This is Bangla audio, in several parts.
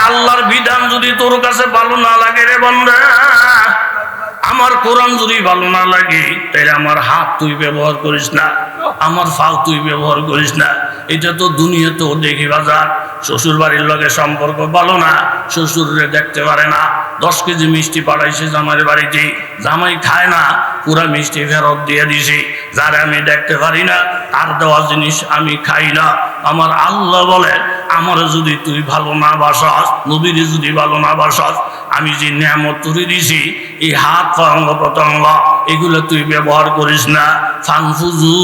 আল্লাহর বিধান যদি তোর কাছে ভালো না লাগে রে বান্দা, আমার কোরআন যদি ভালো না লাগে, তাহলে আমার হাত তুই ব্যবহার করিস না, আমার পাও তুই ব্যবহার করিস না। এটা তো দুনিয়াতেও দেখি বাজার, শ্বশুর বাড়ির লগে সম্পর্ক ভালো না, শ্বশুরে দেখতে পারে না, 10 কেজি মিষ্টি পাঠাইছে জামাইয়ের বাড়িতে, জামাই খায় না, পুরা মিষ্টি ফেরত দিয়ে দিছি। যারা আমি দেখতে পারি না, তার দেওয়া জিনিস আমি খাই না। আমার আল্লাহ বলে, আমার যদি তুই ভালো না বাসস, নবীর যদি ভালো না বাসস, আমি যে নিয়ামত তুলে দিছি, এই হাত পা অঙ্গ প্রত্যঙ্গ এগুলো তুই ব্যবহার করিস না। ফানফুজু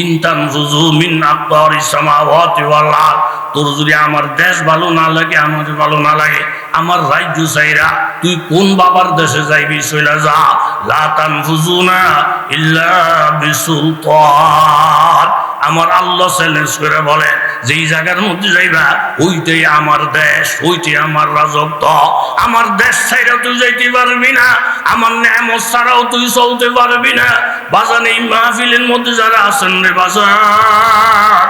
ইনতানফুজু মিন আকতারিস সামাওয়াতি ওয়াল আরদ। তোর যদি আমার দেশ ভালো না লাগে, আমার ভালো না লাগে, আমার রাজ্য চাইরা তুই কোন বাবার দেশে যাইবি, চলে যা। লা তানফুজুনা ইল্লা বিসুলতান। আমার আল্লাহ চ্যালেঞ্জ করে বলে, যেই জায়গার মধ্যে যাইবা ওইটাই আমার দেশ, ওইটাই আমার রাজত্ব। আমার দেশ ছাইরা তুই যাইতে পারবি না, আমার নেয়ামত ছাড়াও তুই চলতে পারবি না। বাজান, এই মাহফিলের মধ্যে যারা আছেন রে বাজার,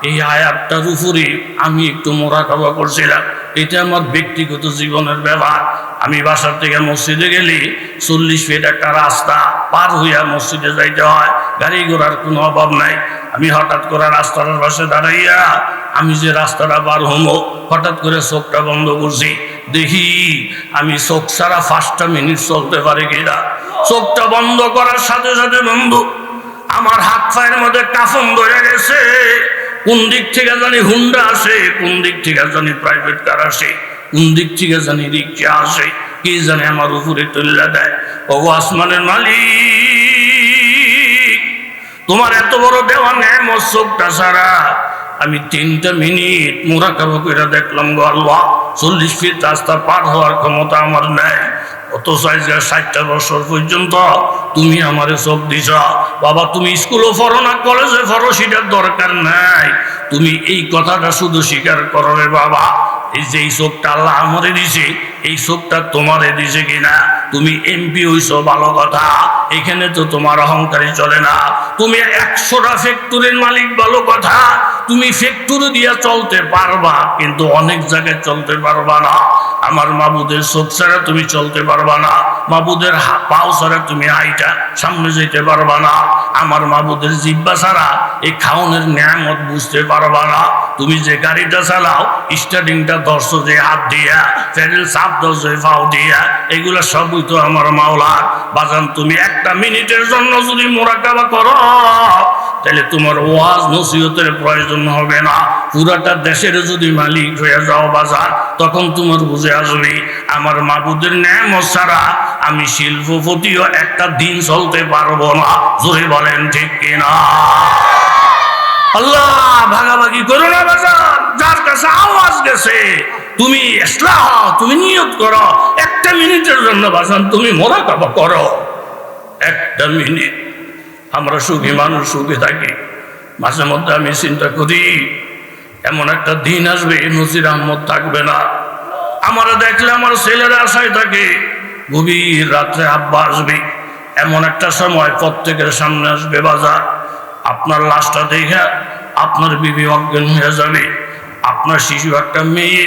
এই আয়াতটার উপরে আমি একটু মোরাকাবা করছিলাম। এটা আমার ব্যক্তিগত জীবনের ব্যাপার। আমি বাসার থেকে মসজিদে গেলে 40 ফিট একটা রাস্তা পার হইয়া মসজিদে যাইতে হয়, গাড়ি ঘোড়ার কোনো অভাব নাই। আমি হঠাৎ করে রাস্তার পাশে দাঁড়াইয়া আমি যে রাস্তাটা পার হবো, হঠাৎ করে চোখটা বন্ধ করছি, দেখি আমি চোখ ছাড়া 5টা মিনিট চলতে পারি কিনা। চোখটা বন্ধ করার সাথে সাথে বন্ধু আমার হাত পায়ের মধ্যে কাফন ধরে গেছে। কোন দিক থেকে জানি হুন্ডা আসে, কোন দিক থেকে জানি প্রাইভেট কার আসে, কোন দিক থেকে জানি রিক্সা আসে, কি জানে আমার উপরে তুল্লা দেয়। ও আসমানের মালিক, তোমার এত বড় দেওয়া নেয়ামত চোখটা ছাড়া আমি 3টা মিনিট মুরাকাবা করে দেখলাম গো আল্লাহ, 40 ফিট রাস্তা পার হওয়ার ক্ষমতা আমার নেই। অত 60টা বছর পর্যন্ত তুমি আমারে চোখ দিছ। বাবা, তুমি স্কুলও পড়ো না, কলেজে পড়ো, সেটার দরকার নাই। তুমি এই কথাটা শুধু স্বীকার করো রে বাবা, এই যে এই চোখটা আল্লাহ আমারে দিছে, এই চোখটা তোমারে দিছে কিনা। তুমি এমপি হইছো ভালো কথা, এখানে তো তোমার অহংকারী চলে না। তুমি 100টা ফ্যাক্টরির মালিক ভালো কথা, তুমি ফ্যাক্টরি দিয়া চলতে পারবা, কিন্তু অনেক জায়গায় চলতে পারবা না। আমার মাবুদের চোখ ছাড়া তুমি চলতে পারবা না, মাবুদের পাও ছাড়া তুমি হাইটা সামনে যেতে পারবা না, আমার মাবুদের জিহ্বা ছাড়া এই খাওনের নিয়ামত বুঝতে পারবা না। তুমি যে গাড়িটা চালাও, স্টার্টিংটা ধরছো যে হাত দিয়া, প্যাডেল চাপ ধরছো পাও দিয়া, এগুলো সবই তো আমার মাওলার। বাজান, তুমি 1টা মিনিটের জন্য যদি মুরাকাবা করো, তাহলে তোমার ওয়াজ নসিহতের প্রয়োজন হবে না। পুরাটা দেশের যদি মালিক হয়ে যাও বাজার, তখন তোমার বুঝে আসবে আমার মাবুদের নিয়ামত ছাড়া আমি শিল্পপতিও একটা দিন চলতে পারবো না। জোরে বলেন ঠিক কিনা? আল্লাহ ভাগাভাগি করো না বাজার, যার কাছে আওয়াজ গেছে তুমি ইসলাহ, তুমি নিয়ত করো 1টা মিনিটের জন্য বাজান, তুমি মুরাকাবা করো 1টা মিনিট। আমরা সুখী মানুষ, সুখী থাকি। মাঝে মধ্যে আমি চিন্তা করি, এমন একটা দিন আসবে নজির আহমদ থাকবে না। আমারা দেখলে আমার ছেলেরা আশায় থাকে, গভীর রাত্রে আব্বা আসবে। এমন একটা সময় প্রত্যেকের সামনে আসবে বাজার, আপনার লাশটা দেখে আপনার বিবি অজ্ঞান হয়ে যাবে। আপনার শিশু একটা মেয়ে,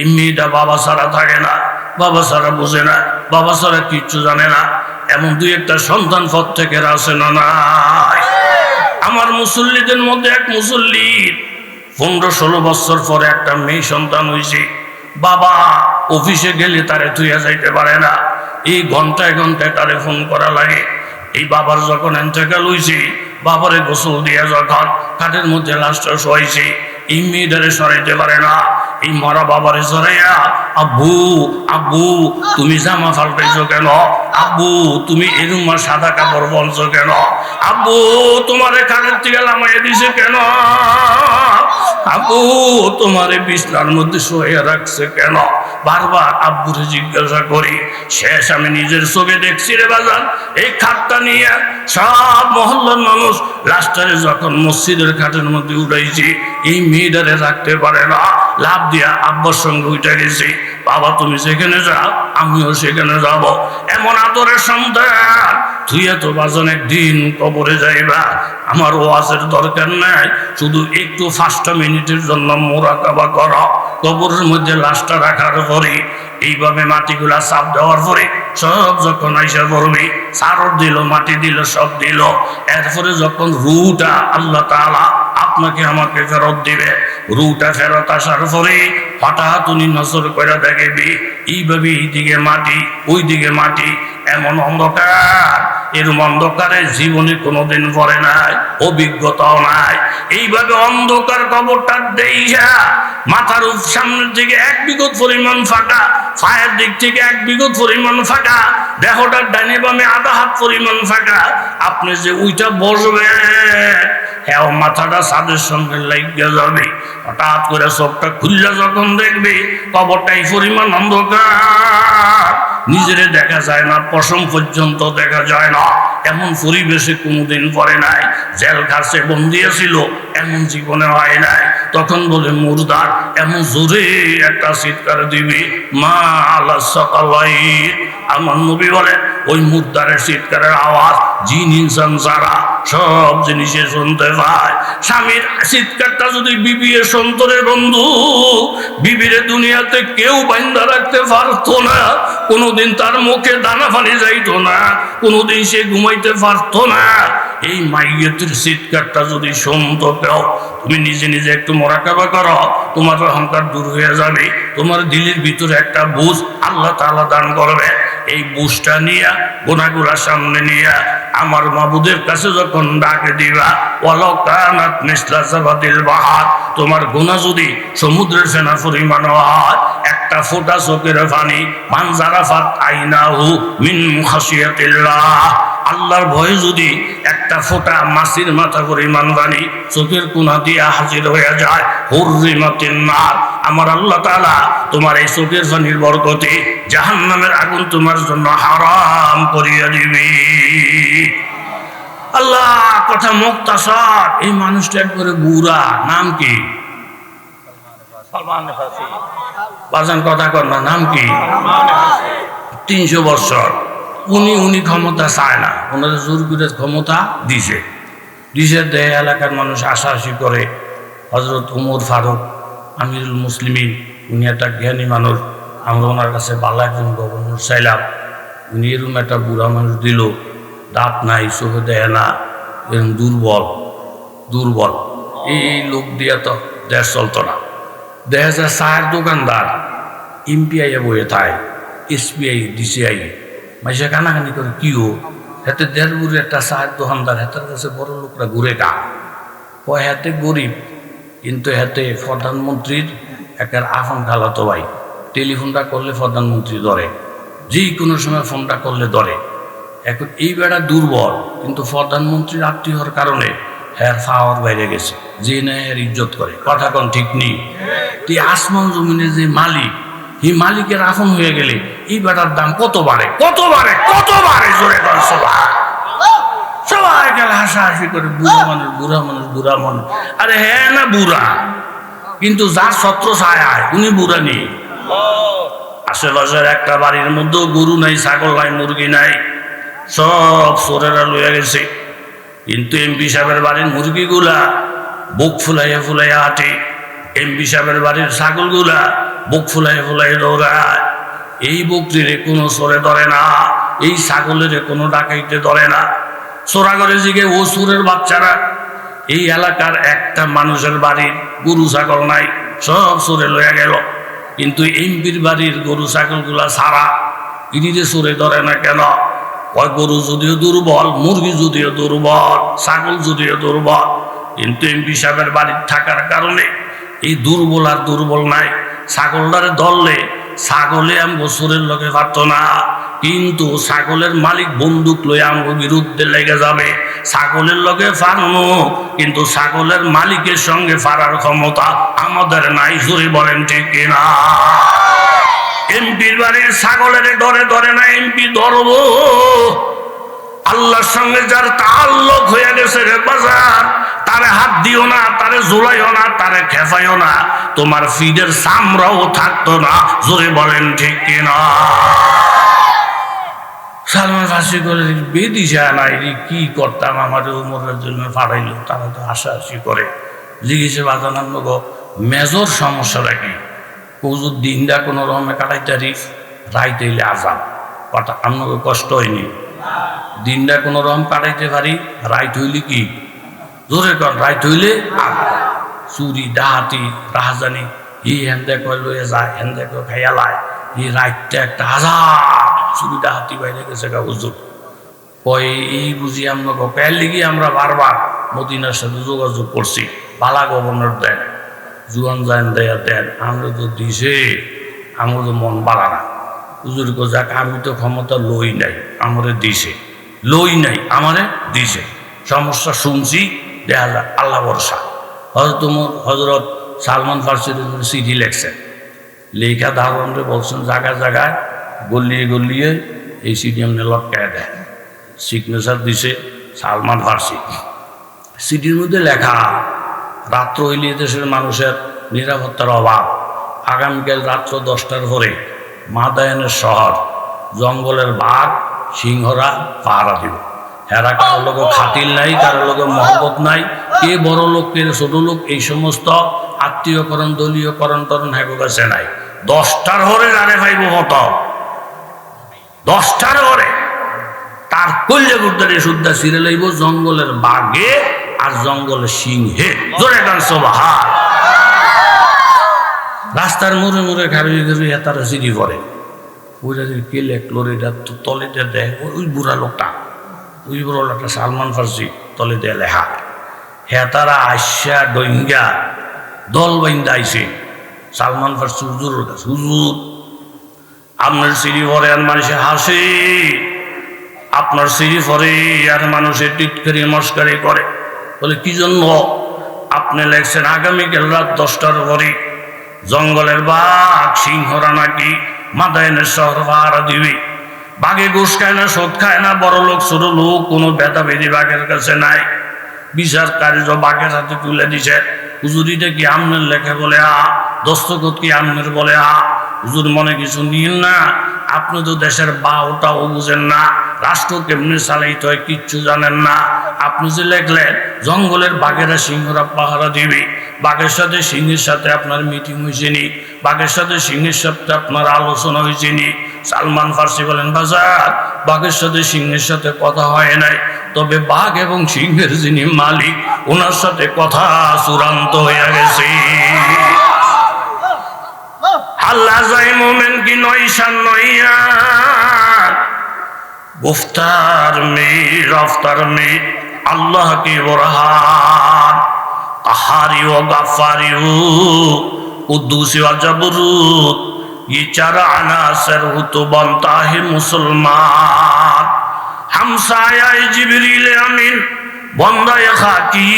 এই মেয়েটা বাবা ছাড়া থাকে না, বাবা ছাড়া বোঝে না, বাবা ছাড়া কিচ্ছু জানে না। এমন 2-1টা সন্তান প্রত্যেকের আছে না নাই? আমার মুসল্লিদের মধ্যে এক মুসল্লির 15-16 বছর পরে একটা মেয়ে সন্তান হয়েছে। বাবা অফিসে গেলে তারে তুইয়া যাইতে পারে না, এই ঘন্টায় ঘন্টায় তারে ফোন করা লাগে। এই বাবার যখন এন্তেকাল হয়েছে, বাবারে গোসল দিয়া যখন কাঠের মধ্যে লাশটা শোয়াইছে, এই মেয়েটারে সরাইতে পারে না। এই মরা বাবারে সরাইয়া, আব্বু আব্বু তুমি জামা ফাল্টাইছো কেন, আব্বু তুমি এরুম সাদা কাপড় বলছো কেন, আব্বু তোমারে কানের থেকে লামাইয়া দিছে কেন, আব্বু তোমারে বিছনার মধ্যে শোয়া রাখছে কেন, বারবার আব্বুরে জিজ্ঞাসা করি। শেষ আমি নিজের চোখে দেখছি রে বাজান, এই খাটটা নিয়ে সব মহল্লার মানুষ লাস্টারে যখন মসজিদের খাটের মধ্যে উঠাইছি, এই মেয়েটারে রাখতে পারে না, লাভ দিয়া আব্বার সঙ্গে উঠে গেছি। বাবা তুমি যেখানে যাও আমিও সেখানে যাব। এমন আদরের সন্তান, তুই এত বাজন একদিন কবরে যাইবা। আমার ওয়াজের দরকার নাই, শুধু একটু 5টা মিনিটের জন্য মুরাকাবা করো। কবরের মধ্যে লাশটা রাখার পরে এইভাবে মাটিগুলা চাপ দেওয়ার পরে সব যখন আইসা পড়বে, সারর দিল, মাটি দিল, সব দিল, এরপরে যখন রুটা আল্লাহ তাআলা আপনাকে আমাকে ফেরত দিবে, রুটা ফেরত আসার পরে হঠাৎ উনি নজর করে দেখবে এইভাবে এইদিকে মাটি ওইদিকে মাটি, এমন অন্ধকার, এরম অন্ধকারে জীবনে কোনোদিন পড়ে নাই, অভিজ্ঞতাও নাই। এইভাবে অন্ধকার কবরটা দেইয়া মাথার সামনের দিকে 1 বিঘত পরিমাণ ফাঁকা, পায়ের দিক থেকে 1 বিঘত পরিমাণ ফাঁকা, দেহটার ডানে বামে আধা হাত পরিমাণ ফাঁকা। আপনি যে ওইটা বসবেন, হ্যাঁ মাথাটা ছাদের সঙ্গে লাগিয়ে যাবে। হঠাৎ করে চোখটা খুললে যখন দেখবে কবরটা এই পরিমাণ অন্ধকার, নিজেরে দেখা যায় না, পশম পর্যন্ত দেখা যায় না, এমন পরিবেশে কোনোদিন পড়ে নাই। জেল খাসে বন্দি ছিল, এমন জীবনে হয় নাই। তখন বলে মুর্দার, এমন জোরে একটা চিৎকার দিবি, মা আল্লাহ সকালাই। আমার নবী বলে ওই মুর্দারের চিৎকারের আওয়াজ জিন ইনসান যারা সব জিনিসে শুনতে পায়। স্বামীর চিৎকারটা যদি বিবি এ সন্তরে বন্ধু, বিবিরে দুনিয়াতে কেউ বান্ধা রাখতে পারতো না, কোনোদিন তার মুখে দানা পানি যাইতো না, কোনোদিন সে ঘুমাইতে পারতো না। এই মাইয়তের চিৎকারটা যদি শুনতো কেউ, তুমি নিজে নিজে একটু মোরাকাবা করো, তোমার অহংকার দূর হয়ে যাবে। তোমার দিলের ভিতরে একটা বুঝ আল্লাহ তাআলা দান করবে। এই বুঝটা নিয়ে গুনাহগুলা সামনে নিয়ে আমার মাবুদের কাছে যখন ডাকে দিবা, ওয়ালাউ কানাত মিসলা যাবাদিল বাহার, তোমার গুনাহ যদি সমুদ্রের ফেনা পরিমাণ হয়, একটা ফোঁটা চোখের পানি, মান জারাফাত আইনাহু মিন খাশিয়াতিল্লাহ, আল্লাহর ভয়ে যদি একটা ফোঁটা মাছির মাথা পরিমাণ পানি চোখের কোনা দিয়ে হাজির হয়ে যায়, হুররিমাতিন নার, আমার আল্লাহ তাআলা তোমার এই চোখের পানির বরকতে জাহান্নামের আগুন তোমার জন্য হারাম করিয়া দিবে। আল্লাহ কথা মুক্তাসর। এই মানুষটা একবারে বুড়া, নাম কি? বাজান কথা কর না, নাম কি? 300 বছর। উনি ক্ষমতা চায় না, ওনাদের জোর করে ক্ষমতা দিছে দেয়। এলাকার মানুষ আশাআশি করে হযরত উমর ফারুক আমিরুল মুসলিমিন, উনি একটা জ্ঞানী মানুষ, আমরা ওনার কাছে ভালো একজন গভর্নর চাইলাম। উনি এরকম একটা বুড়া মানুষ দিল, দাঁত নাই, চোখে দেয় না, এরকম দুর্বল। এই লোক দিয়ে তো দেশ চলতো না। দেখা যায় চায়ের দোকানদার এমপিআই বইয়ে থায়, এসপিআই ডিসিআই মাইসে কানাকানি করে, কিও হাতে 1.5 বুড়ি একটা চায়ের দোকানদার, হাতের কাছে বড় লোকরা ঘুরে গা কয়, হাতে গরিব কিন্তু হাতে প্রধানমন্ত্রীর একটা আফন খালাতো ভাই, টেলিফোনটা করলে প্রধানমন্ত্রী ধরে, যে কোনো সময় ফোনটা করলে ধরে। এখন এই বেড়া দুর্বল, কিন্তু প্রধানমন্ত্রীর আত্মীয় হওয়ার কারণে হ্যার পাওয়ার বাইরে গেছে, যে নেয় এর ইজ্জত করে। কথা কোন ঠিক নেই? তুই আসমান জমিনের যে মালিক, এই মালিকের আপন হয়ে গেলে এই বেটার দাম কত বাড়ে জোরে কর সবাই গেলে হাসাহাসি করে, বুড়া মানুষ। আরে হ্যাঁ না বুড়া, কিন্তু যার ছত্র ছায় উনি বুড়া নেই। আশেপাশের একটা বাড়ির মধ্যেও গরু নাই, ছাগল নাই, মুরগি নাই, সব চোরেরা লইয়া গেছে। কিন্তু এমপি সাহেবের বাড়ির মুরগিগুলা বুক ফুলাইয়া হাঁটে, এমপি সাহেবের বাড়ির ছাগলগুলা বুক ফুলাইয়া দৌড়ায়। এই বকরিরে কোনো চোরে ধরে না, এই ছাগলের কোনো ডাকাইতে ধরে না। চোরাগরে জিগে ও চোরের বাচ্চারা, এই এলাকার একটা মানুষের বাড়ির গরু ছাগল নাই, সব চোরে লইয়া গেল। কিন্তু এমপির বাড়ির গরু ছাগলগুলা ছাড়া ইডিরে চোরে ধরে না কেন? কয় গরু যদিও দুর্বল, মুরগি যদিও দুর্বল, ছাগল যদিও দুর্বল, কিন্তু এমপি সাহেবের বাড়ির থাকার কারণে এই দুর্বল আর দুর্বল নাই। ছাগলটারে ধরলে ছাগলে আমগো চোরের লগে পারত না, কিন্তু ছাগলের মালিক বন্দুক লয়ে আমগো বিরুদ্ধে লেগে যাবে। ছাগলের লগে ফারনো, কিন্তু ছাগলের মালিকের সঙ্গে ফারার ক্ষমতা আমাদের নাই। জোরে বলেন ঠিক কিনা? এমপির বাড়ির ছাগলের ধরে না, এমপি ধরবো। আল্লাহর সঙ্গে যার তাআল্লুক হয়ে গেছে রে বাজার, তারে হাত দিও না, তারে ঝুলাইও না, তারে খেফাইও না, তোমার ফিডের চামড়াও থাকতো না। জোরে বলেন ঠিক কিনা? সালমান ফাঁসি করে বেদিশা নাই, কি করতাম, আমার উমরের জন্য ফাড়াইল। তারা তো হাসাহাসি করে, জিজ্ঞেসে বাজানার গো মেজর সমস্যাটা কি? হুজুর দিনটা কোনো রকমে কাটাইতারি, রাইতে হইলে আজাব কথা আপনাকে কষ্ট হয়নি। দিনটা কোনো রকম কাটাইতে পারি, রাইত হইলে কি জোরে কর, রাইত হইলে চুরি ডাহাতি রাহাজানি হেন্দে কয় লয়ে যায়, হেন্দে কয় খাইয়া লায়, রাইতটা একটা আজাব। চুরি ডাহাতি বাইরে গেছে গা হুজুর কয় এই বুঝি আপনাকে পেয়ার লিগি আমরা বারবার মদিনার সাথে যোগাযোগ করছি, বালা গভর্নর দেন, জুয়ান জান দেয়া দেন, আমরা তো দিছে, আমার তো মন বাড়া না। হুজুর কো যাক আমি তো ক্ষমতা লই নাই, আমারে দিছে, লই নাই আমারে দিছে, সমস্যা শুনছি, দেখা যাক আল্লাহ ভরসা। হজরত সালমান ফার্সির চিঠি লেখছেন, লেখা ধারণে বলছেন জায়গায় জায়গায় গলিয়ে গলিয়ে এই চিঠি এমনি লটকায় দেয়, সিগনেচার দিছে সালমান ফার্সি। চিঠির মধ্যে লেখা রাত্র হইলে দেশের মানুষের নিরাপত্তার অভাব, আগামীকাল রাত্র 10টার পরে মাদায়ানের শহর জঙ্গলের বাঘ সিংহরা পাহারা দিব। হেরা কারো লোক খাতির নাই, কারো লোক মহব্বত নাই, কে বড় লোক কে ছোট লোক এই সমস্ত আত্মীয়করণ দলীয়করণ টরণ হ্যাগো কাছে নাই। 10টার পরে গাড়ে পাইব কত, 10টার পরে তার কল্যা গুর্দারে শুদ্ধা ছিঁড়ে লইব জঙ্গলের বাঘে আর জঙ্গলের সিংহে। জোরে গান সুবহান। রাস্তার মোড়ে মোড়ে ঘাড়ি ঘাড়ি তারা চিঠি পড়ে, ওইটা কে লেখলো এটা তো তলেতে দেয় ওই বুড়া লোকটা, ওই বুড়া লোকটা সালমান ফার্সি তলে দেয় লেখা। হ্যাঁ তারা আইসা ডইঙ্গা দল বাইন্দা আইসে সালমান ফার্সি হুজুরের কাছে, হুজুর আপনার চিঠি পড়ে আর মানুষে হাসে, আপনার চিঠি পড়ে আর মানুষের টিটকারি মস্কারি করে। বলে কি জন্য? আপনি লেখছেন আগামীকাল রাত 10টার পরে জঙ্গলের বাঘ সিংহরা নাকি মাদায়ানের শহর পাহারা দিবে। বাঘে ঘুষ খায় না, সোদ খায় না, বড় লোক ছোট লোক কোনো ভেদাভেদি বাঘের কাছে নাই। বিচার কার্য বাঘের হাতে তুলে দিছে। হুজুরিটা কি আমনের লেখা বলে দস্তখত কি আমনের বলে হুজুর মনে কিছু নিন না, আপনি তো দেশের বাউটাও বুঝেন না, রাষ্ট্র কেমনি চালাইতে হয় কিচ্ছু জানেন না। আপনি যে লেখলেন জঙ্গলের বাঘেরা সিংহরা পাহারা দিবে, বাঘের সাথে সিংহের সাথে আপনার মিটিং হয়েছে নি, বাঘের সাথে সিংহের সাথে আপনার আলোচনা হয়েছে নি? সালমান ফার্সি বলেন বাজার বাঘের সাথে সিংহের সাথে কথা হয় নাই, তবে বাঘ এবং সিংহের যিনি মালিক ওনার সাথে কথা চূড়ান্ত হয়ে গেছে। আল্লাহ যাই মোমেন কি নয়শান নইয়া গুফতার মে রফতার মে अल्लाह की बुरहान कहारी व गफ्फारी कुद्दूसी व जबरूत ये 4 अनासर हो तो बनता है मुसलमान। हमसाया जिब्रील अमीन बंदा खाकी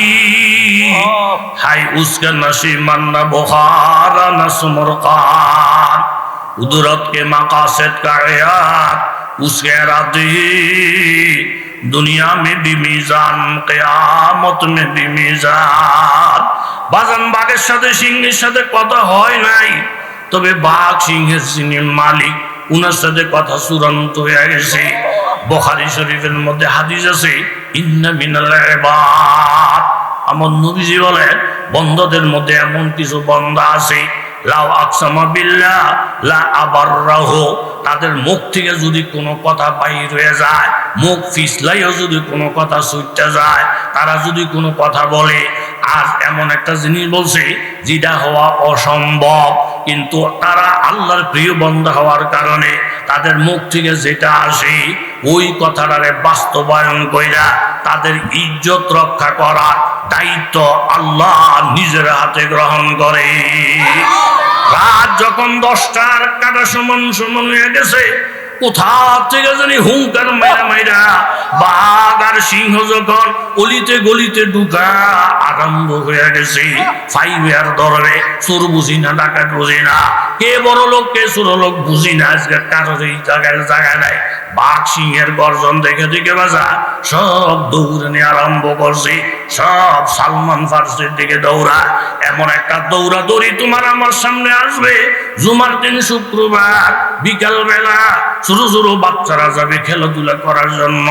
हाय उसका नसीब मन्ना बुखारा नसमुरकान कुदरत के मकासद का आयात उसके इरादे दुनिया में भी मीजान क़यामत में भी मीजान। বাজান বাঘের সাথে সিংহের সাথে কথা হয় নাই, তবে বাঘ সিংহের যিনি মালিক উনার সাথে কথা চূড়ান্ত হয়ে গেছে। বুখারী শরীফের মধ্যে হাদিস আছে ইন্না মিনাল ইবাদ, আমার নবীজি বলেন বন্দাদের মধ্যে এমন কিছু বান্দা আছে লাউ আকসামা বিল্লাহ লা আবাররাহু, তাদের মুখ থেকে যদি কোনো কথা বাইর হয়ে যায়, মুখ ফিসলাইও যদি কোনো কথা ছুটতে যায়, তারা যদি কোনো কথা বলে আর এমন একটা জিনিস বলছে যেটা হওয়া অসম্ভব, কিন্তু তারা আল্লাহর প্রিয় বান্দা হওয়ার কারণে তাদের মুখ থেকে যেটা আসে ওই কথাটারে বাস্তবায়ন কইরা তাদের ইজ্জত রক্ষা করার দায়িত্ব আল্লাহ নিজের হাতে গ্রহণ করে। রাত যখন 10টার কাটা সমান সমান হয়ে গেছে, কোথা থেকে জানি হুঙ্কার মাইরা মাইরা বাঘ আর সিংহ যখন অলিতে গলিতে ঢুকা আরম্ভ হয়ে গেছে। ফাইভে আর ধরবে, চোর বুঝি না, ডাকাত বুঝি না, কে বড় লোক কে ছোট লোক বুঝি না, আজকে কারোর এই জায়গায় নাই। বাঘ সিংহের গর্জন দেখে দেখে বাজা সব দৌড়ানি আরম্ভ করছে, সব সালমান ফার্সির দিকে দৌড়ায়। এমন একটা দৌড়াদৌড়ি তোমার আমার সামনে আসবে, জুমার দিন শুক্রবার বিকাল বেলা ছোট ছোট বাচ্চারা যাবে খেলাধুলা করার জন্য,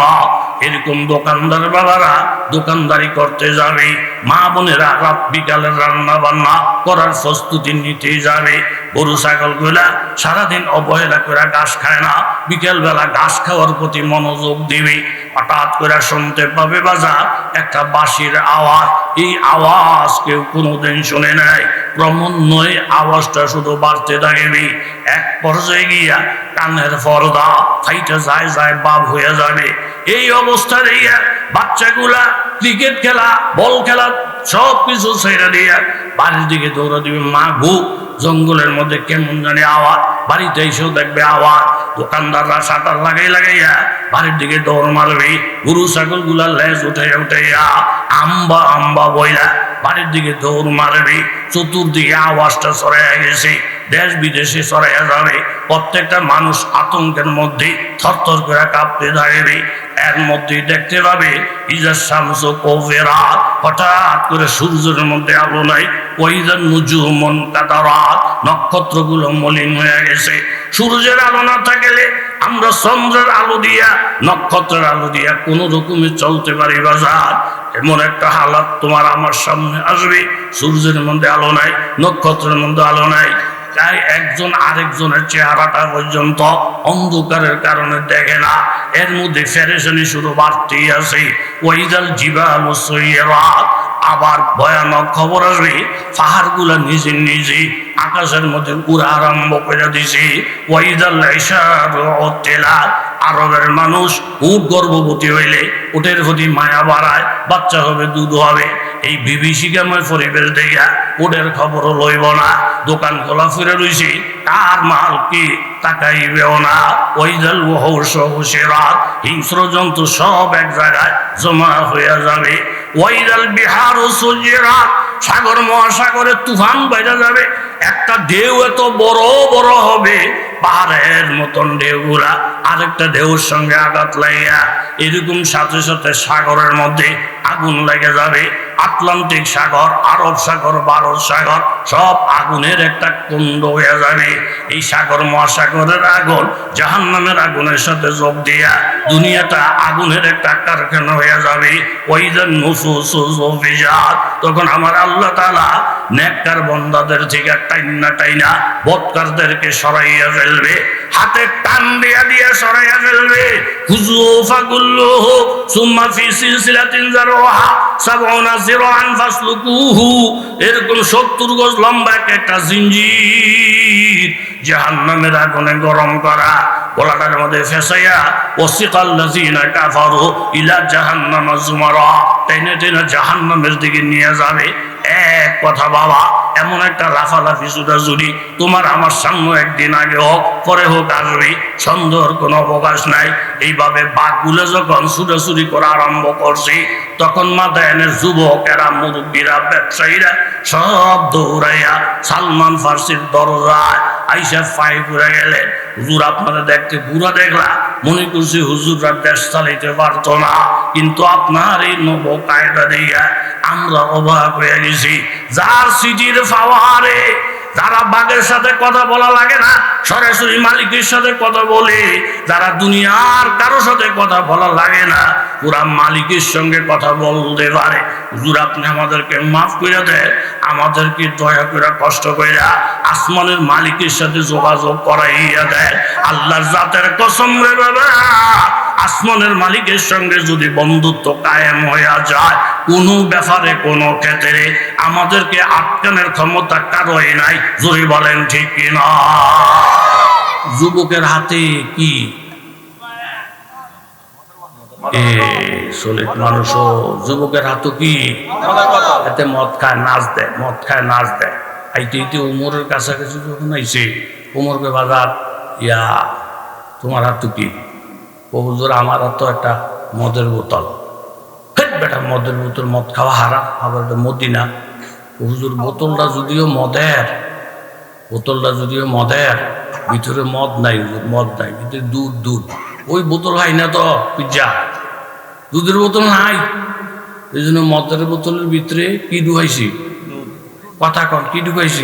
এরকম দোকানদার বাবারা দোকানদারি করতে যাবে, মা বোনেরা রাত বিকালের রান্না বান্না করার প্রস্তুতি নিতে যাবে। গরু ছাগল গুলা সারাদিন অবহেলা করে ঘাস খায় না, বিকেল বেলা ঘাস খাওয়ার প্রতি মনোযোগ দিবে। হঠাৎ করে শুনতে পাবে বাজার একটা বাঁশির আওয়াজ। এই আওয়াজ কেউ কোনোদিন শুনে নাই, ক্রমান্বয়ে আওয়াজটা শুধু বাড়তে থাকবে। এক পর্যায়ে গিয়া কানের পর্দা ফাইটা যায় যায় বাপ হয়ে যাবে। এই অবস্থা দিয়ে বাচ্চাগুলা ক্রিকেট খেলা বল খেলা সব কিছু ছেড়ে দিয়ে বাড়ির দিকে দৌড়া দিবে। মা গো, জঙ্গলের মধ্যে কেমন জানি আওয়াজ, বাড়িতে এসেও দেখবে আওয়াজ। দোকানদাররা শাটার লাগাইয়া বাড়ির দিকে দৌড় মারবে। গরু ছাগল গুলা লেজ উঠাইয়া আম্বা আম্বা বইলা বাড়ির দিকে দৌড় মারবে। চতুর্দিকে আওয়াজটা ছড়াইয়া গেছে, দেশ বিদেশে ছড়াইয়া যাবে। প্রত্যেকটা মানুষ আতঙ্কের মধ্যে থরথর করে কাঁপতে থাকবে। এর মধ্যেই দেখতে পাবে ইজার শামস কুবিরাত, হঠাৎ করে সূর্যের মধ্যে আলো নাই। ওয়াইদান নুজুমুন কাদারাত, নক্ষত্রগুলো মলিন হয়ে গেছে। সূর্যের আলো না থাকলে আমরা চন্দ্রের আলো দিয়া নক্ষত্রের আলো দিয়া কোনো রকমে চলতে পারি বাজার। এমন একটা হালাত তোমার আমার সামনে আসবে, সূর্যের মধ্যে আলো নাই, নক্ষত্রের মধ্যে আলো নাই। তাই একজন আরেকজনের চেহারাটা পর্যন্ত অন্ধকারের কারণে দেখে না। এর মধ্যে ফেরেশানি শুরু বাড়তেই আছে। ওয়াইদাল জিবালু সুয়িরাত, আবার ভয়ানক খবর আসবে, পাহাড়গুলা নিজে নিজে আকাশের মধ্যে উড়া আরম্ভ করে দিছে। ওয়াইদাল ইশারু উতিলাত, আরবের মানুষ উট গর্ভবতী হইলে উটের প্রতি মায়া বাড়ায়, বাচ্চা হবে, দুধ হবে। এই বিভীষিকাময় পরিবেশ দেখা উটের খবরও লইব না, দোকান খোলা ফিরে রইছে, কার মাল কি তাকাইবেও না। ওয়াইদাল ওয়াহুশ হুশিরাত, হিংস্র জন্তু সব এক জায়গায় জমা হয়ে যাবে। ওয়াইদাল বিহারু সুজিরাত, সাগর মহাসাগরে তুফান বাইরে যাবে। একটা ঢেউ এত বড় বড় হবে, পাহাড়ের মতন ঢেউগুলা আরেকটা ঢেউর সঙ্গে আঘাত লাগিয়া এরকম সাথে সাথে সাগরের মধ্যে আগুন লেগে যাবে। আটলান্টিক সাগর, আরব সাগর, ভারত সাগর সব আগুনের একটা কুণ্ড হয়ে যাবে। এই সাগর মহাসাগরের আগুন জাহান্নামের আগুনের সাথে যোগ দিয়া দুনিয়াটা আগুনের একটা কারখানা হয়ে যাবে। ওয়াইদান নুফুসু যুফিজাত, তখন আমার আল্লাহ তাআলা নেককার বান্দাদের থেকে টাইনা বদকারদেরকে সরাইয়া ফেলবে, হাতে টান দিয়া দিয়া সরাইয়া ফেলবে। খুযু ফাগুল্লুহু সুম্মা ফি সিলসিলাতিন যারউহা ৭০ যিরাআন ফাসলুকুহু, এরকম ৭০ গজ লম্বা একটা জিঞ্জির জাহান্নামের আগুনে গরম করা, গলাটার মধ্যে ফেসাইয়া ওয়াসিকাল্লাযিনা কাফারু ইলা জাহান্নামা যুমারা, টেনে টেনে জাহান্নামের দিকে নিয়ে যাবে। এক কথা বাবা, এমন একটা লাফালাফি ছুটাছুটি তোমার আমার সামনে একদিন আগে হোক পরে হোক আসবে, সন্দেহের কোনো অবকাশ নাই। এইভাবে বাঘগুলো যখন ছুটাছুটি করা আরম্ভ করছে, তখন মাদায়ানের যুবকেরা, মুরব্বীরা, ব্যবসায়ীরা সব দৌড়াইয়া সালমান ফার্সির দরজায় আইসা পায়ে পড়ে গেলেন। হুজুর আপনারা দেখতে বুড়া দেখলা, মনে করছি হুজুররা দেশ চালাইতে পারতো না, কিন্তু আপনার এই নব কায়দা দিয়া আমরা অবাক হয়ে গেছি। যার সিটির পাওয়ারে, যারা বাঘের সাথে কথা বলা লাগে না, সরাসরি মালিকের সাথে কথা বলে, যারা দুনিয়ার কারোর সাথে কথা বলা লাগে না, পুরা মালিকের সঙ্গে কথা বলতে পারে। হুজুর আপনি আমাদেরকে মাফ করে দেন, আমাদেরকে দয়া করে কষ্ট করে আসমানের মালিকের সাথে যোগাযোগ করাইয়া দেয়। আল্লাহর জাতের কসম রে বাবা, আসমানের মালিকের সঙ্গে যদি বন্ধুত্ব কায়েম হয়ে যায়, কোনো ব্যাপারে কোনো ক্ষেত্রে আমাদেরকে আটকানোর ক্ষমতা কারোই নাই। জোরে বলেন ঠিক কিনা? যুবকের হাতে কি সলিড মানুষও যুবকের হাতে কি, এতে মদ খায় নাচ দেয়, মদ খায় নাচ দেয়। আইতে উমরের কাছাকাছি যখন আইছে, উমরকে বাজার ইয়া তোমার হাত কি? ও হুজুর আমার হাত তো একটা মদের বোতল। বেটা মদের বোতল, মদ খাওয়া হারাম, আবার এটা মদিনা। হুজুর বোতলটা যদিও মদের, ভিতরে মদ নাই, হুজুর মদ নাই, ভিতরে দুধ। ওই বোতল হয় না তো পিজ্জা, দুধের বোতল নাই। এই জন্য মদের বোতলের ভিতরে কি ঢুকাইছি? কথা কন, কি ঢুকাইছি?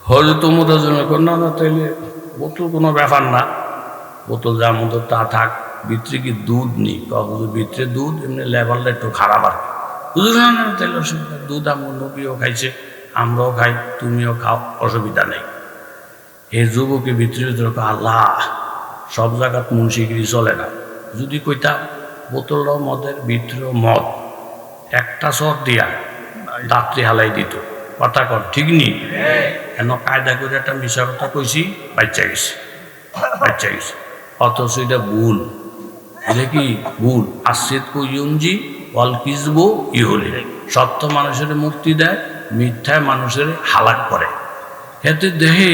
হয়তো তোমরা জন্য না, তাইলে বোতল কোনো ব্যাপার না, বোতল যার মতো তা থাক, ভিতরে কি দুধ নেই? হুজুর ভিতরে দুধ, এমনি লেভেলটা একটু খারাপ আর কি। হুজুর না না তাহলে অসুবিধা, দুধ আমার নবীও খাইছে, আমরাও খাই, তুমিও খাও, অসুবিধা নেই। এই যুবকে ভিতরে ভিতরে আল্লাহ, সব জায়গাত মুন্সিগিরি চলে না। যদি কইতাম বোতল মদের ভিতরে মদ, একটা সর দিয়া দাত্রী হালাই দিত, কথা কর ঠিক নি? কেন কায়দা করে একটা মিশা কথা কইছি, বাচ্চা গেছে, বাচ্চা গেছে। অথচ এটা ভুল, এটা কি ভুল? আসিদ কুইয়ুমজি অল কিসবো ইহলে, সত্য মানুষের মুক্তি দেয়, মিথ্যায় মানুষের হালাক করে। হেতে দেহে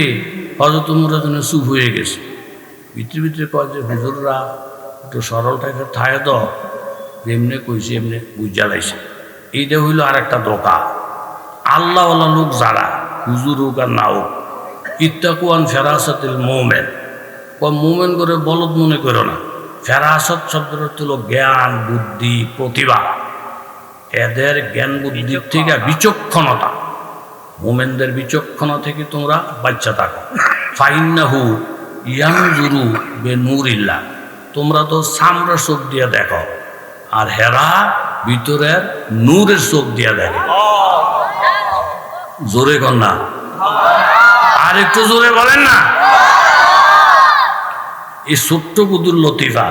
হজরত উমর চুপ হয়ে গেছে। ভিতরে ভিতরে কয় যে হুজুররা একটু সরল টাইপের থায় তো, যেমনি কইছে এমনি বুঝা লাইছে। এইটা হইল আর একটা ধোকা। আল্লাহওয়ালা লোক যারা, হুজুর হোক আর না হোক, ইত্তাকুয়ান ফেরাসাতিল মোমেন, মোমেন করে বলদ মনে করো না। ফেরাসত শব্দের অর্থ হলো জ্ঞান, বুদ্ধি, প্রতিভা। এদের জ্ঞান বুদ্ধির থেকে বিচক্ষণতা, মোমেনদের বিচক্ষণতা থেকে তোমরা বাচ্চা থাকো। ফাইন্নাহু ইয়ানজুরু বেনূরিল্লাহ, তোমরা তো সামরার চোখ দিয়ে দেখো, আর হেরা ভিতরের নূরের চোখ দিয়ে দেখে। জোরে কর না, আর একটু জোরে বলেন না। এই ছোট্ট বুদুর লতিফা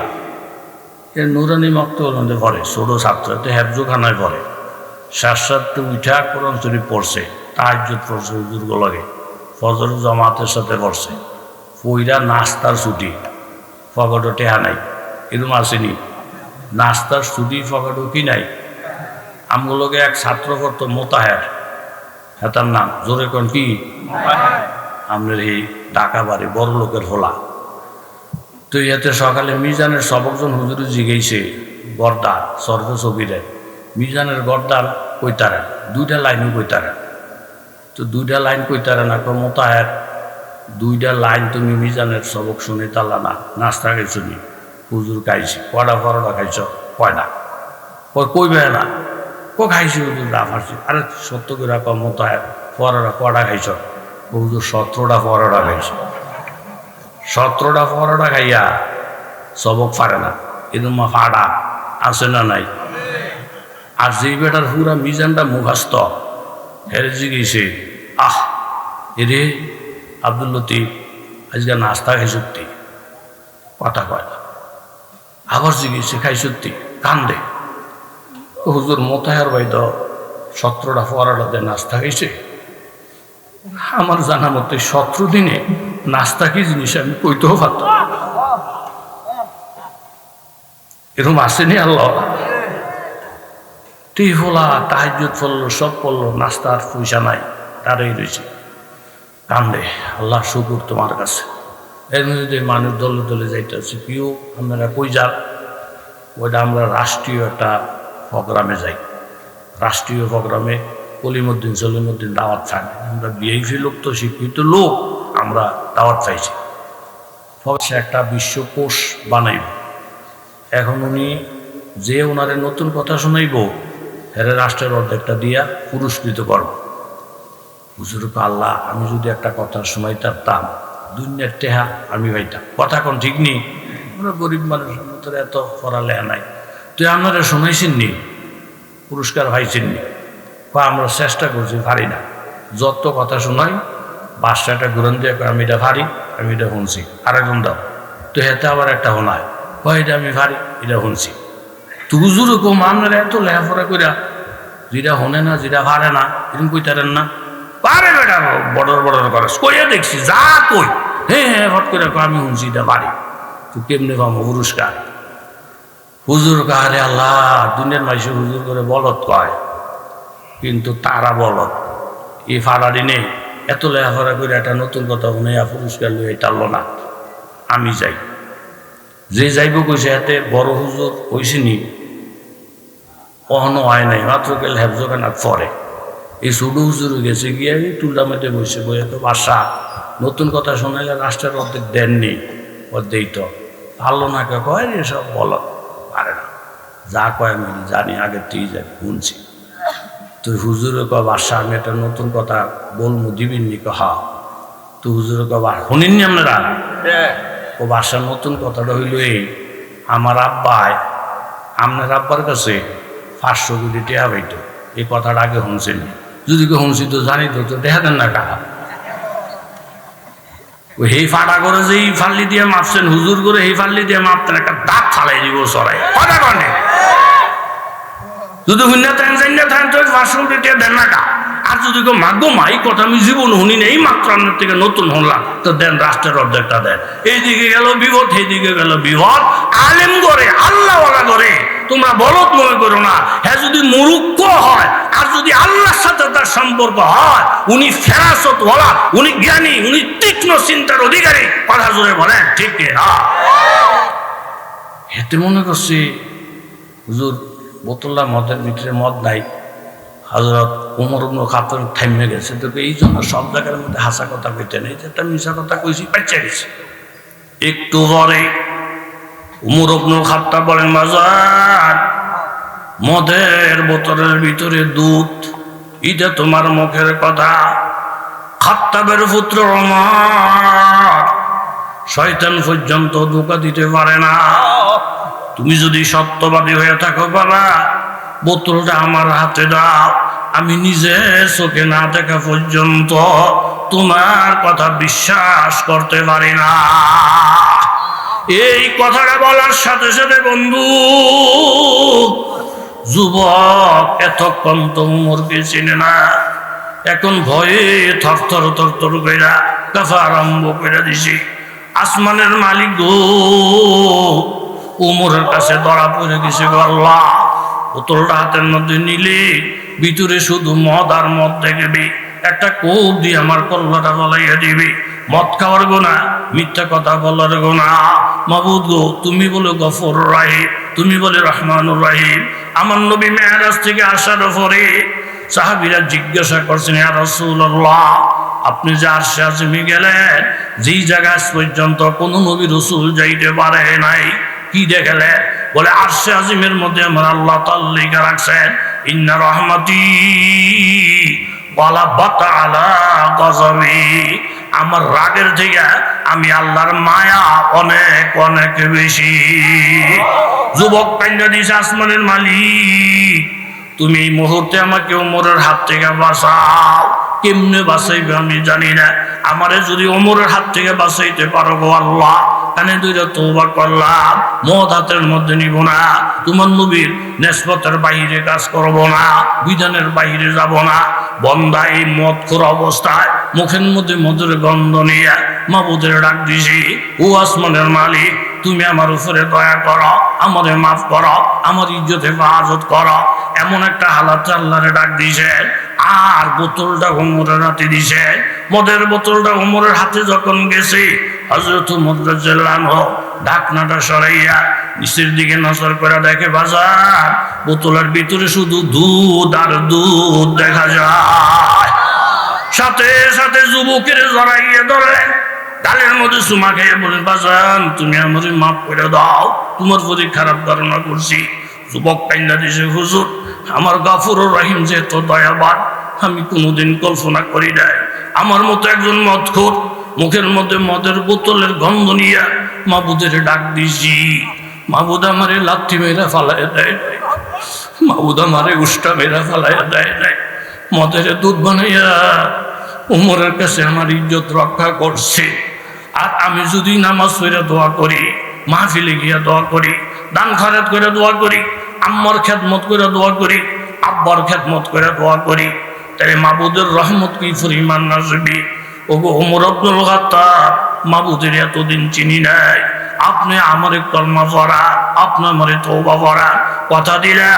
এর নুরানি মক্তবে পড়ে, ছোট ছাত্র, তো হেফজোখানায় পড়ে, সাথে উঠা কোরআন শরীফ পড়ছে, তাহাজ্জুদ পড়ছে হুজুরগো লাগে, ফজর জামাতের সাথে পড়ছে, পইরা নাস্তার ছুটি, ফগটো টেহা নাই, এরকম আসেনি? নাস্তার ছুটি ফগটো কি নাই? আমগুলোকে এক ছাত্র করতো মোতাহের, হ্যাঁ তার নাম, জোরে কোন কি? আপনার এই ঢাকা বাড়ি বড় লোকের হোলা। তো ইয়াতে সকালে মিজানের সবকজন হুজুরে জিগেইছে গর্দার সর্ব ছবিরে, মিজানের গর্দার কইতারেন, দুইটা লাইনও কইতারেন। তো দুইটা লাইন কইতারে না, মোতাহের দুইটা লাইন তুমি মিজানের সবক শুনে তাল্লা না, নাস্তা খাইছো নি? হুজুর খাইছি। কয়টা পরোটা খাইছ? কয়টা? কইবে না, খাইছি হুজুর, না ফারছি। আরে সত্য করে মোতাহের পরোটা কয়টা খাইছ? হুজুর 17টা পরোটা খাইছে। 17টা পরোটা খাইয়া সবক পারে না, এরকম ফাড়া আছে না নাই? আর যেই বেটার পুরা মিজানটা মুখাস্ত, হেরে জিগেছে, আহ এরে আব্দুল লতিফ আজকে নাস্তা খাই সত্যি, কথা কয় না। আবার জিগেছে খাই সত্যি, কান্দে। হুজুর মোতাহের ভাই তো 17টা পরোটাতে নাস্তা খাইছে। আমার জানা মতে 17 দিনে নাস্তা কি জিনিস আমি কইতেও পারতাম। এরকম আসেনি আল্লাহ? তুই ফোলা তাহাজ্জুদ পড়লো, সব পড়লো, নাস্তার পয়সা নাই, দাঁড়িয়ে রয়েছে, কান্দে। আল্লাহ শুকুর তোমার কাছে। এর মধ্যে মানুষ দলে দলে যাইতেছে, প্রিয় আমরা কই যান? ওইটা আমরা রাষ্ট্রীয় একটা প্রোগ্রামে যাই। রাষ্ট্রীয় প্রোগ্রামে কলিমুদ্দিন সলিমুদ্দিন দাওয়াত চান। আমরা বিআইপি লোক তো, শিক্ষিত লোক, আমরা দাওয়াত চাইছি। সে একটা বিশ্বকোষ বানাইব। এখন উনি যে ওনারে নতুন কথা শোনাইব, এর রাষ্ট্রের অর্ধেকটা দিয়া পুরস্কৃত করব। হুজুর আল্লাহ, আমি যদি একটা কথা শোনাইতাম, দুনিয়ার টেহা আমি ভাইতাম। কথা কোন ঠিক নেই? আমরা গরিব মানুষের মতো এত পড়ালেখা নাই, তুই আপনারা শোনাইছেন নি, পুরস্কার পাইছেন নি? আমরা চেষ্টা করছি, পারি না। যত কথা শোনাই বাসাটা ঘুরন দিয়ে আমি এটা পারি, আমি এটা শুনছি, আরেকজন দাও তো হেতে আবার একটা শোনায়, এটা আমি পারি, এটা শুনছি। তো হুজুর কম আপনারা এত লেখাপড়া করিয়া যেটা শোনে না, যেটা পারে না, এরকম কইতারেন না? পারে বেটা, বর্ডার বর্ডার করে কইয়া দেখছি, যা কই হ্যাঁ হ্যাঁ হট করে আমি শুনছি, এটা পারি। তো কেমনি পাবো পুরস্কার? হুজুর কাহারে আল্লাহ, দুনিয়ার মাইসে হুজুর করে বলত কয়, কিন্তু তারা বলত এই ফাড়ারি নেই, এত লেখাপড়া করে একটা নতুন কথা শুনে পুরস্কার লইয়া টানল না। আমি যাই, যে যাইব কইছে এতে বড় হুজুর হইসিনি, অহনো হয় নাই, মাত্র গেলে হেফজোখানা পরে। এই ছোট হুজুর গেছে গিয়ে টুলটা মেটে বসে বই, এত বাসা নতুন কথা শোনাইলে রাষ্ট্রের অর্ধেক দেননি, অর্ধেক তো ভালো না কে কয়, এসব বল পারে না। যা কয় আমি জানি, আগের তুই জানি, শুনছি। তো হুজুরে কয় বাসা আমি একটা নতুন কথা বলবো, দিবিনি? হা। তো হুজুরে কয় শুনিনি আপনারা? ও বাসার নতুন কথাটা হইল এই, আমার আব্বাই আপনার আব্বার কাছে 500 কোটি টাকা পাইতো, এই কথাটা আগে শুনছেন? যদি কেউ শুনছি তো জানি তো দেখা দেন না টাকা। এই ফাটা করে যে এই ফাল্লি দিয়ে মাপছেন হুজুর করে, এই ফাল্লি দিয়ে মাপতেন একটা দাঁত ফালাই দিব সরাই কথা কনে। যদি হুন্না থাকেন জানিনা থাকেন তো 500 কোটি টাকা দেন না কা। আর যদি কেউ মাগো মাই কথা আমি জীবন শুনি নেই, মাত্র আপনার থেকে নতুন শুনলাম, তো দেন রাষ্ট্রের অর্ধেকটা দেন। এইদিকে গেল বিপদ, এইদিকে গেল বিপদ। আলেম করে আল্লাহওয়ালা করে তোমরা বলত মনে করো না। হ্যাঁ যদি মুরুক্ষ হয় আর যদি আল্লাহর সাথে তার সম্পর্ক হয়, উনি ফেরাসতওয়ালা, উনি জ্ঞানী, উনি তীক্ষ্ণ চিন্তার অধিকারী। কথা জোরে বলেন ঠিক না? হেতে মনে করছি হুজুর বোতলটা মদের ভিতরে মদ নাই, হযরত ওমর ইবনে খাত্তাব থাইমে গেছে, তো এই জন্য সব জায়গার মধ্যে হাসা কথা কইতে নেই, যেটা মিশা কথা কইছি পাইচা গেছে। একটু পরে ওমর ইবনে খাত্তাব বলেন, বাজার মদের বোতলের ভিতরে দুধ, এটা তোমার মুখের কথা। খাত্তাবের পুত্র ওমর, শয়তান পর্যন্ত ধোঁকা দিতে পারে না। তুমি যদি সত্যবাদী হয়ে থাকো বাবা, বোতলটা আমার হাতে দাও, আমি নিজের চোখে না দেখা পর্যন্ত তোমার কথা বিশ্বাস করতে পারি না। এই কথাটা বলার সাথে সাথে বন্ধু যুবক এতক্ষণ তো উমরকে চিনে না, এখন ভয়ে থরথর থরথর কইরা কাফা আরম্ভ করে দিছি। আসমানের মালিক গো, উমরের কাছে ধরা পড়ে গেছে গো আল্লাহ। বোতলটা হাতের মধ্যে নিলে ভিতরে শুধু মদ আর মদ দেখবি, একটা কোপ দিয়ে আমার কল্লাটা বলাইয়া দিবি। মদ খাওয়ার গোনা, মিথ্যা কথা বলার গোনা। মাবুদ গো, তুমি বলে গফুর রাহিম, তুমি বলে রহমানুর রাহিম। আমার নবী মেরাজ থেকে আসার পরে সাহাবীরা জিজ্ঞাসা করছেন, ইয়া রাসূলুল্লাহ, আপনি যে আরশে আজিমে গেলেন, যেই জায়গা আজ পর্যন্ত কোন নবী রাসূল যাইতে পারে নাই, কি দেখলেন? বলে আরশে আজিমের মধ্যে আমার আল্লাহ তাআলা লিখে রাখছেন, ইন্না রহমতি ওয়ালাবাত আলা গযবি, আমার রাগের থেকে আমি আল্লাহর মায়া অনেক অনেক বেশি। যুবক কাইন্দা দিছে, আসমানের মালিক তুমি এই মুহূর্তে আমাকে ওমরের হাত থেকে বাঁচাও। কেমনে বাঁচাইবে আমি জানি না, আমারে যদি ওমরের হাত থেকে বাঁচাইতে পারো গো আল্লাহ, কানে দুইটা তওবা করলাম, মদ হাতের মধ্যে নিব না, তোমার নবীর নেসবতের বাইরে কাজ করব না, বিধানের বাইরে যাব না। বন্দা এই মদ খোর অবস্থায় মুখের মধ্যে মধুর গন্ধ নিয়ে মাবুদের ডাক দিছি, ও আসমানের মালিক তুমি আমার উপরে দয়া করো, আমারে মাফ করো, আমার ইজ্জত হেফাজত করো। এমন একটা হালাত আল্লাহরে ডাক দিছে। আর বোতলটা ওমরের হাতে দিছে। মদের বোতলটা ওমরের হাতে যখন গেছে, হযরত ওমর রাদিয়াল্লাহু আনহু ঢাকনাটা সরাইয়া নিচের দিকে নজর করে দেখে, বাজার বোতলের ভিতরে শুধু দুধ আর দুধ দেখা যায়। সাথে সাথে যুবকের জড়াইয়া ধরলেন, গালের মধ্যে চুমা খেয়ে বলেন, বাজান তুমি আমারে মাফ করে দাও, তোমার প্রতি খারাপ ধারণা করছি। যুবক কাইন্দা দিছে, হুজুর আমার গফুরুর রহিম যে তো দয়াবান, আমি কোনোদিন কল্পনা করি নাই আমার মতো একজন মদখোর মুখের মধ্যে মদের বোতলের গন্ধ নিয়ে মাবুদের ডাক দিছি। মাবুদ আমারে লাথি মেরা ফালাই দেয় নাই, মাবুদ আমারে উষ্টা মেরা ফালাই দেয় নাই, মদের দুধ বানাইয়া উমরের কাছে আমার ইজ্জত রক্ষা করছে। আর আমি যদি নামাজ পড়ে দোয়া করি, মাহফিলে গিয়া দোয়া করি, দান খয়রাত করে দোয়া করি, আম্মার খেদমত করে দোয়া করি, আব্বার খেদমত করে দোয়া করি, তাহলে মাবুদের রহমত কি পরিমাণ আসবে? ওগো ওমর ইবনুল খাত্তাব, মাবুদের এতদিন চিনি নাই, আপনি আমারে কলমা পড়া, আপনি আমারে তওবা পড়া, কথা দিলা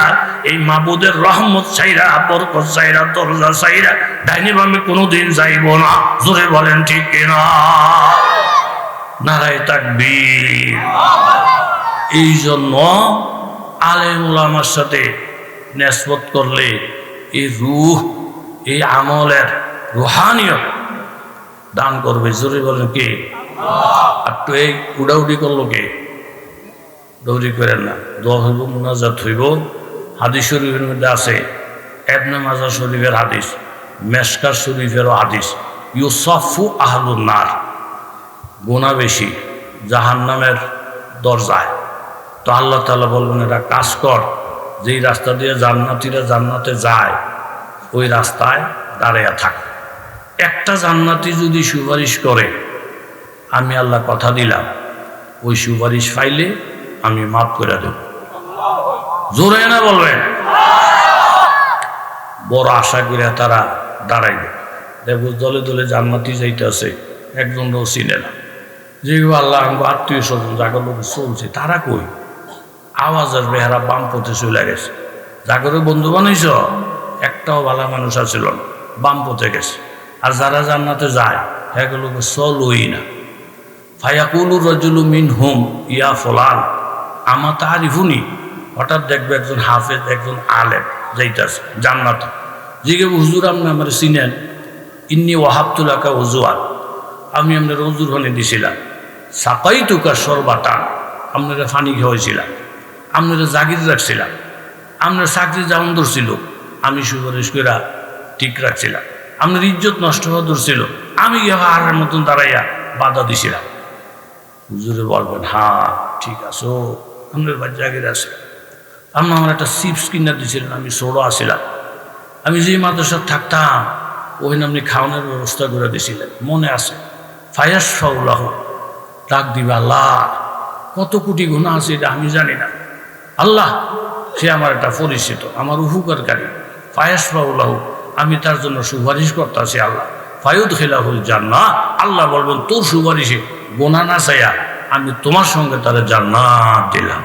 এই মাবুদের রহমত চাইরা, বরকত চাইরা, দরজা চাইরা ডাইনে বামে কোনোদিন যাইব না। জোরে বলেন ঠিক কিনা? নারায়ে তাকবীর। এই জন্য আলেম ওলামার সাথে নেসবত করলে এই রূহ, এই আমলের রুহানিয়ত দান করবে। জোরে বলেন কে? আর তো এই উড়াউড়ি করলো কে? দৌড়ি করেন না, দোয়া হইব, মুনাজাত হইব। হাদিস শরীফের মধ্যে আছে, ইবনে মাজাহ শরীফের হাদিস, মেশকাত শরীফেরও হাদিস, ইউসাফু আহলুন নার, গুনাহ বেশি জাহান্নামের দরজায় তো আল্লাহ তাআলা বলবেন এরা কাজ কর, যেই রাস্তা দিয়ে জান্নাতীরা জান্নাতে যায় ওই রাস্তায় দাঁড়িয়ে থাক। একটা জান্নাতি যদি সুপারিশ করে, আমি আল্লাহ কথা দিলাম ওই সুপারিশ পাইলে আমি মাফ করে দেব। জোরে না বলবেন? বড় আশা করে তারা দাঁড়াইবে। দেখো দলে দলে জান্নাতি যাইতেছে, একজনও চিনে না। যেগুলো আল্লাহ আমাকে আত্মীয় স্বজন জাগর লোক চলছে, তারা কই? আওয়াজ আসবে এরা বাম পথে চলে গেছে। জাগরে বন্ধু বানাইছ, একটাও ভালো মানুষ আছিল না, বাম পথে গেছে। আর যারা জান্নাতে যায় সেগুলোকে চলই না। ফায়াকুলুর রাজুলু মিনহুম ইয়া ফুলান আমা তারিফুনি। হঠাৎ দেখবে একজন হাফেজ, একজন আলেম যাইতেছে জান্নাতে। জিগে হুজুর আপনি আমার চিনেন? ইন্নি ওয়াহাবতুলাকা উজুয়ান, আমি আপনার রজুর হনে দিছিলাম। সাকাই তুকা সরবাটান, আপনারা ফানি খাওয়াইছিলাম, আপনারা জাগির রাখছিলাম, আপনার চাকরি যেমন ধরছিল আমি সুপারিশ করে ঠিক রাখছিলাম, আপনার ইজ্জত নষ্ট হওয়া ধরছিল আমি হারের মতন দাঁড়াইয়া বাধা দিছিলাম। হুজুরে বলবেন হ্যাঁ ঠিক আছে, ও আপনার বাড়ি জাগির আছে। আপনি আমার একটা চিপস কিনে দিয়েছিলেন, আমি ছোটো আসছিলাম, আমি যেই মাদ্রাসায় থাকতাম ওখানে আপনি খাওয়ানোর ব্যবস্থা করে দিয়েছিলেন, মনে আছে? ফায়াস ফাউলাহ, ডাক দিবে আল্লাহ কত কোটি গুনাহ আছে এটা আমি জানি না, আল্লাহ সে আমার একটা পরিচিত, আমার উপকারকারী। ফায়াস ফাউলাহ, আমি তার জন্য সুপারিশ করতেছি আল্লাহ। ফায়ুদ খেলাহুল জান্নাহ, আল্লাহ বলবেন তোর সুপারিশে গোনা না চাইয়া আমি তোমার সঙ্গে তারা জান্নাত দিলাম।